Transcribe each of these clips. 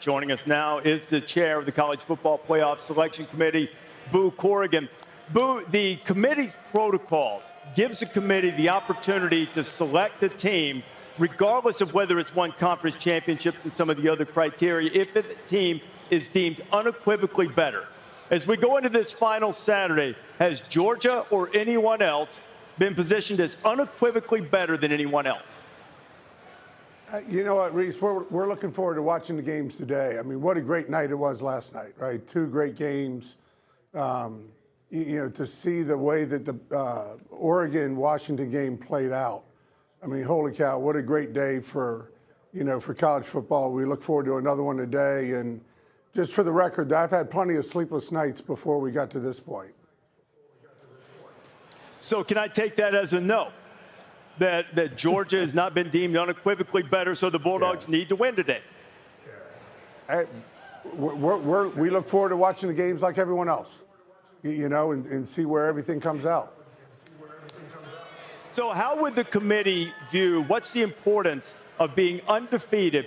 Joining us now is the chair of the College Football Playoff Selection Committee, Boo Corrigan. Boo, the committee's protocols gives the committee the opportunity to select a team regardless of whether it's won conference championships and some of the other criteria, if the team is deemed unequivocally better. As we go into this final Saturday, has Georgia or anyone else been positioned as unequivocally better than anyone else? You know what, Reese, we're looking forward to watching the games today. I mean, what a great night it was last night, right? Two great games. To see the way that the Oregon-Washington game played out. I mean, holy cow, what a great day for college football. We look forward to another one today. And just for the record, I've had plenty of sleepless nights before we got to this point. So can I take that as a no? That Georgia has not been deemed unequivocally better, so the Bulldogs need to win today? We look forward to watching the games like everyone else, and see where everything comes out. So how would the committee view what's the importance of being undefeated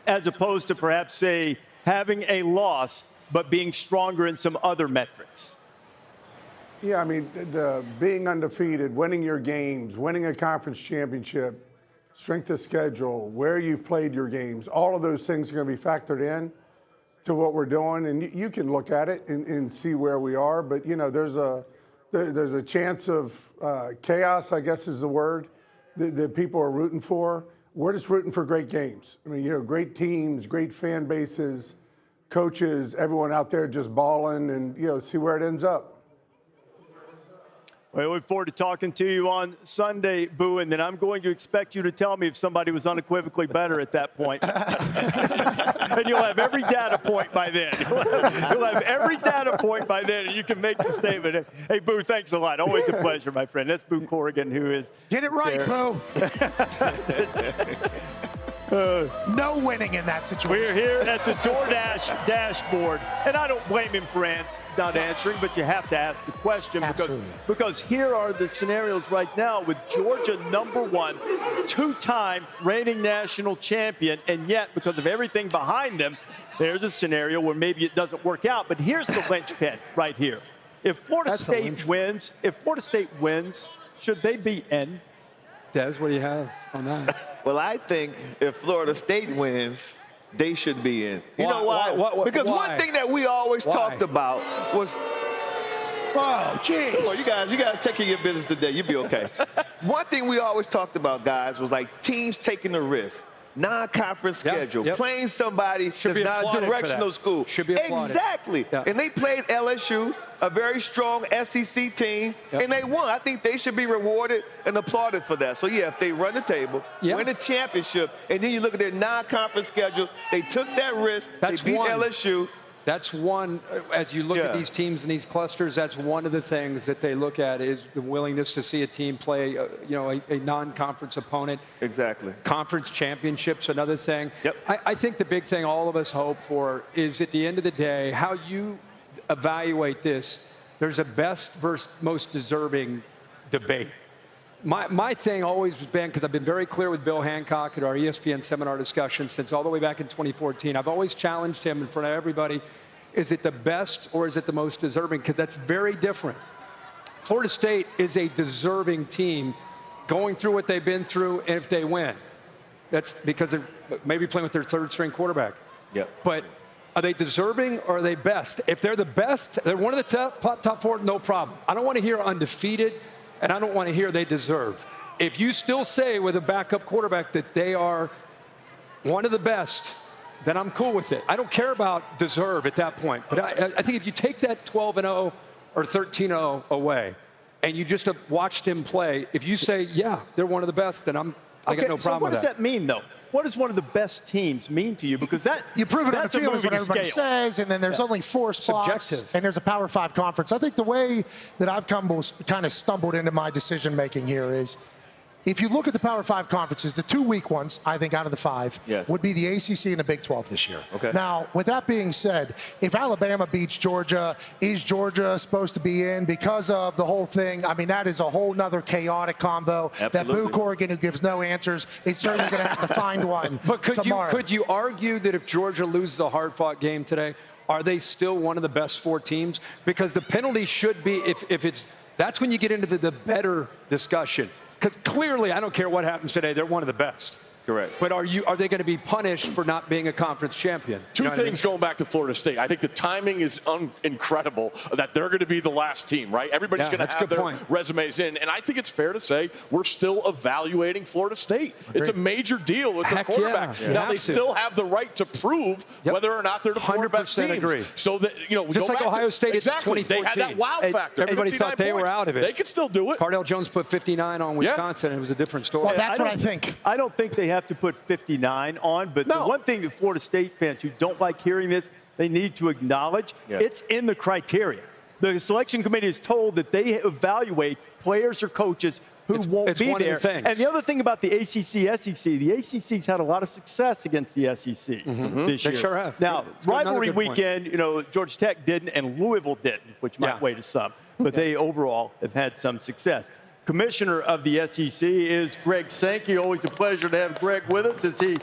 as opposed to perhaps, say, having a loss but being stronger in some other metrics? Yeah, I mean, being undefeated, winning your games, winning a conference championship, strength of schedule, where you've played your games, all of those things are going to be factored in to what we're doing. And you can look at it and see where we are. But, there's a chance of chaos, I guess is the word, that people are rooting for. We're just rooting for great games. I mean, great teams, great fan bases, coaches, everyone out there just balling and, see where it ends up. We look forward to talking to you on Sunday, Boo, and then I'm going to expect you to tell me if somebody was unequivocally better at that point. And you'll have every data point by then. You'll have every data point by then, and you can make the statement. Hey, Boo, thanks a lot. Always a pleasure, my friend. That's Boo Corrigan, who is Get it right, Boo. No winning in that situation. We're here at the DoorDash dashboard, and I don't blame him for not answering, but you have to ask the question because here are the scenarios right now with Georgia #1, two-time reigning national champion, and yet because of everything behind them, there's a scenario where maybe it doesn't work out. But here's the linchpin right here. If Florida State wins, should they be in? Des, what do you have on that? Well, I think if Florida State wins, they should be in. You know why? Because why? one thing that we always talked about was, oh, jeez. Well, you guys take care of your business today. You'll be okay. One thing we always talked about, guys, was like teams taking the risk. Non-conference schedule, playing somebody that's not a directional school. Should be applauded. Exactly. Yep. And they played LSU, a very strong SEC team, and they won. I think they should be rewarded and applauded for that. So, yeah, if they run the table, win the championship, and then you look at their non-conference schedule, they took that risk. They beat LSU. That's one, as you look at these teams and these clusters, that's one of the things that they look at is the willingness to see a team play, a non-conference opponent. Exactly. Conference championships, another thing. Yep. I think the big thing all of us hope for is at the end of the day, how you evaluate this, there's a best versus most deserving debate. My thing always has been, because I've been very clear with Bill Hancock at our ESPN seminar discussion since all the way back in 2014, I've always challenged him in front of everybody, is it the best or is it the most deserving? Because that's very different. Florida State is a deserving team going through what they've been through, and if they win. That's because they're maybe playing with their third-string quarterback. Yep. But are they deserving or are they best? If they're the best, they're one of the top four, no problem. I don't want to hear undefeated. And I don't want to hear they deserve. If you still say with a backup quarterback that they are one of the best, then I'm cool with it. I don't care about deserve at that point. But I think if you take that 12-0 or 13-0 away and you just have watched him play, if you say, yeah, they're one of the best, then I got no problem with that. So what does that mean, though? What does one of the best teams mean to you? Because you prove it on the field is what everybody says, and then there's only 4 spots, subjective, and there's a Power 5 conference. I think the way that I've kind of stumbled into my decision making here is if you look at the Power 5 conferences, the 2 weak ones, I think, out of the 5, would be the ACC and the Big 12 this year. Okay. Now, with that being said, if Alabama beats Georgia, is Georgia supposed to be in because of the whole thing? I mean, that is a whole nother chaotic combo. Absolutely. That Boo Corrigan, who gives no answers, is certainly going to have to find one But tomorrow. could you argue that if Georgia loses a hard-fought game today, are they still one of the best 4 teams? Because the penalty should be, if it's, that's when you get into the better discussion. Because clearly, I don't care what happens today, they're one of the best. Correct. But are they going to be punished for not being a conference champion? Two things going back to Florida State. I think the timing is incredible that they're going to be the last team, right? Everybody's going to have their resumes in. And I think it's fair to say we're still evaluating Florida State. It's a major deal with their quarterback. Yeah. Now, they still have the right to prove whether or not they're the 4 best teams. Agree. So that, just like Ohio State exactly. in 2014. They had that wow factor. Everybody thought they were out of it. They could still do it. Cardale Jones put 59 on Wisconsin, and it was a different story. Well, that's what I think. I don't think they have to put 59 on, but the one thing that Florida State fans who don't like hearing this, they need to acknowledge, it's in the criteria. The selection committee is told that they evaluate players or coaches who won't be there. And the other thing about the ACC, SEC, the ACC's had a lot of success against the SEC this year. They sure have. Now, rivalry weekend, Georgia Tech didn't and Louisville didn't, which might weigh to some, but they overall have had some success. Commissioner of the SEC is Greg Sankey. Always a pleasure to have Greg with us as he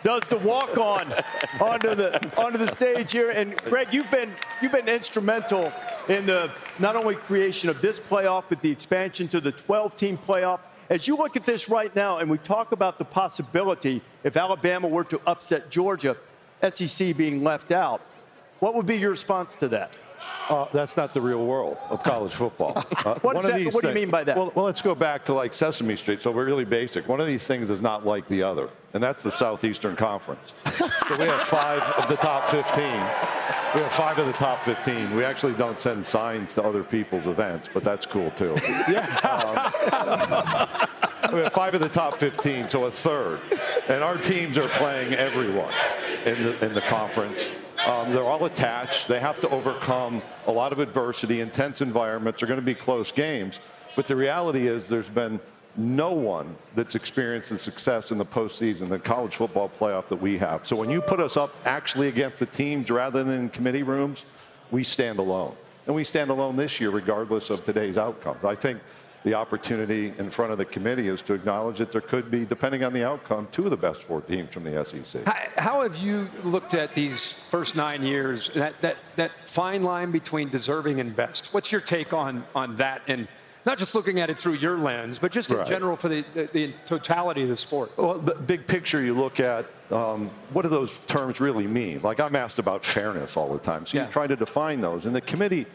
does the walk-on onto the stage here. And Greg, you've been instrumental in the not only creation of this playoff, but the expansion to the 12-team playoff. As you look at this right now, and we talk about the possibility if Alabama were to upset Georgia, SEC being left out, what would be your response to that? That's not the real world of college football. What do you mean by that? Well, let's go back to like Sesame Street. So we're really basic. One of these things is not like the other, and that's the Southeastern Conference. So we have 5 of the top 15. We have 5 of the top 15. We actually don't send signs to other people's events, but that's cool too. We have 5 of the top 15, so a third. And our teams are playing everyone in the conference. They're all attached. They have to overcome a lot of adversity, intense environments. They're going to be close games. But the reality is there's been no one that's experienced the success in the postseason, the college football playoff that we have. So when you put us up actually against the teams rather than in committee rooms, we stand alone. And we stand alone this year regardless of today's outcomes. I think the opportunity in front of the committee is to acknowledge that there could be, depending on the outcome, 2 of the best 4 teams from the SEC. How have you looked at these first 9 years, that fine line between deserving and best? What's your take on that? And not just looking at it through your lens, but just in general for the totality of the sport. Well, the big picture, you look at what do those terms really mean? Like I'm asked about fairness all the time. So you try to define those. And the committee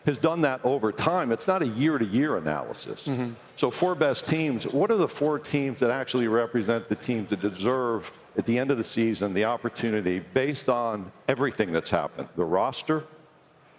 has done that over time. It's not a year-to-year analysis. So 4 best teams, what are the 4 teams that actually represent the teams that deserve, at the end of the season, the opportunity based on everything that's happened? The roster,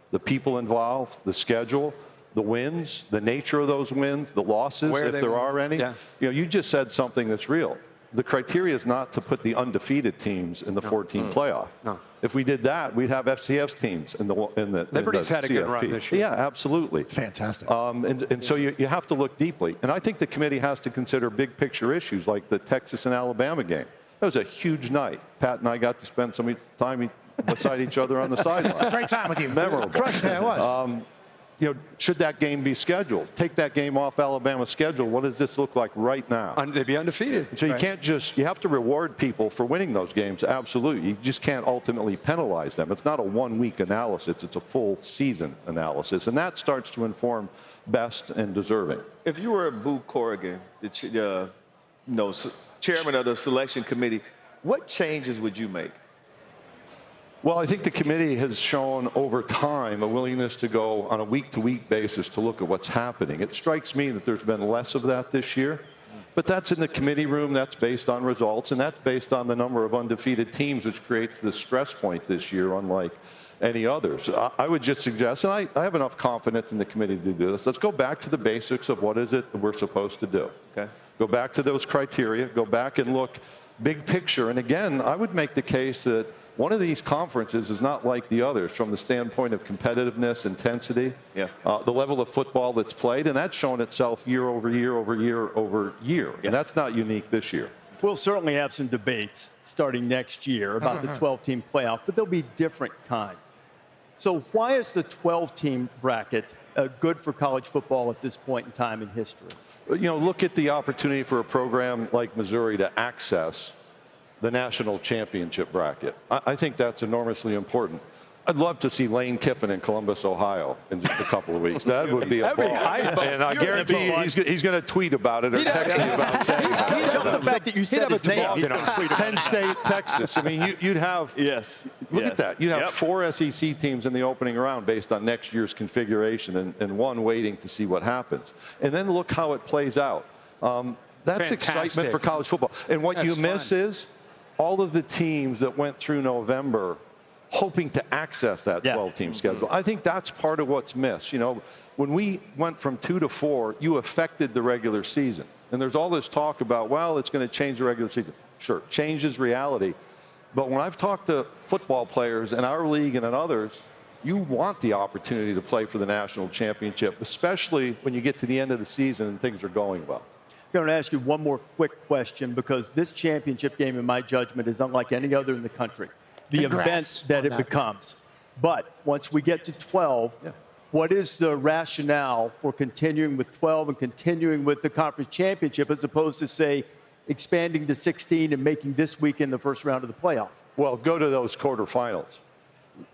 the people involved, the schedule, the wins, the nature of those wins, the losses, if there are any. You just said something that's real. The criteria is not to put the undefeated teams in the 14 playoff. No. If we did that, we'd have FCS teams in the Liberty's had a good run this year. Yeah, absolutely. Fantastic. And so you have to look deeply. And I think the committee has to consider big picture issues like the Texas and Alabama game. That was a huge night. Pat and I got to spend some time beside each other on the sideline. Great time with you. Memorable. Yeah, it was. Should that game be scheduled? Take that game off Alabama's schedule. What does this look like right now? They'd be undefeated. So you can't you have to reward people for winning those games, absolutely. You just can't ultimately penalize them. It's not a 1-week analysis. It's a full season analysis. And that starts to inform best and deserving. If you were Boo Corrigan, the chairman of the selection committee, what changes would you make? Well, I think the committee has shown over time a willingness to go on a week-to-week basis to look at what's happening. It strikes me that there's been less of that this year, but that's in the committee room. That's based on results, and that's based on the number of undefeated teams, which creates the stress point this year, unlike any others. I would just suggest, and I have enough confidence in the committee to do this, let's go back to the basics of what is it that we're supposed to do. Okay. Go back to those criteria. Go back and look big picture. And again, I would make the case that one of these conferences is not like the others from the standpoint of competitiveness, intensity, the level of football that's played, and that's shown itself year over year over year over year. And that's not unique this year. We'll certainly have some debates starting next year about the 12-team playoff, but they'll be different kinds. So why is the 12-team bracket good for college football at this point in time in history? You know, look at the opportunity for a program like Missouri to access the national championship bracket. I think that's enormously important. I'd love to see Lane Kiffin in Columbus, Ohio in just a couple of weeks. That would be a ball. And I guarantee you he's going to tweet about it or text me about saying it. Just the fact that you said his name. Penn State, Texas. I mean, you'd have look at that. You'd have 4 SEC teams in the opening round based on next year's configuration and one waiting to see what happens. And then look how it plays out. That's excitement for college football. And what you miss is all of the teams that went through November hoping to access that 12-team schedule. I think that's part of what's missed. You know, when we went from 2 to 4, you affected the regular season. And there's all this talk about, well, it's going to change the regular season. Sure, changes reality. But when I've talked to football players in our league and in others, you want the opportunity to play for the national championship, especially when you get to the end of the season and things are going well. I'm going to ask you one more quick question because this championship game, in my judgment, is unlike any other in the country. The event that it becomes. But once we get to 12, what is the rationale for continuing with 12 and continuing with the conference championship as opposed to, say, expanding to 16 and making this weekend the first round of the playoff? Well, go to those quarterfinals.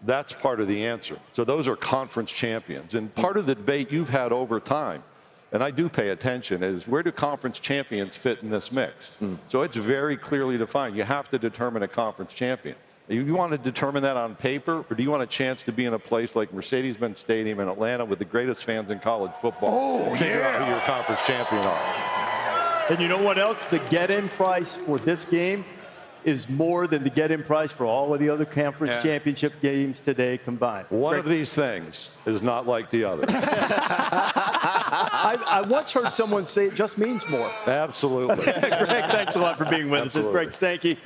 That's part of the answer. So those are conference champions. And part of the debate you've had over time, and I do pay attention, is where do conference champions fit in this mix? So it's very clearly defined. You have to determine a conference champion. You want to determine that on paper, or do you want a chance to be in a place like Mercedes-Benz Stadium in Atlanta with the greatest fans in college football and figure out who your conference champion are? And you know what else? The get-in price for this game is more than the get-in price for all of the other conference championship games today combined. One of these things is not like the other. I once heard someone say it just means more. Absolutely. Greg, thanks a lot for being with us. It's Greg Sankey.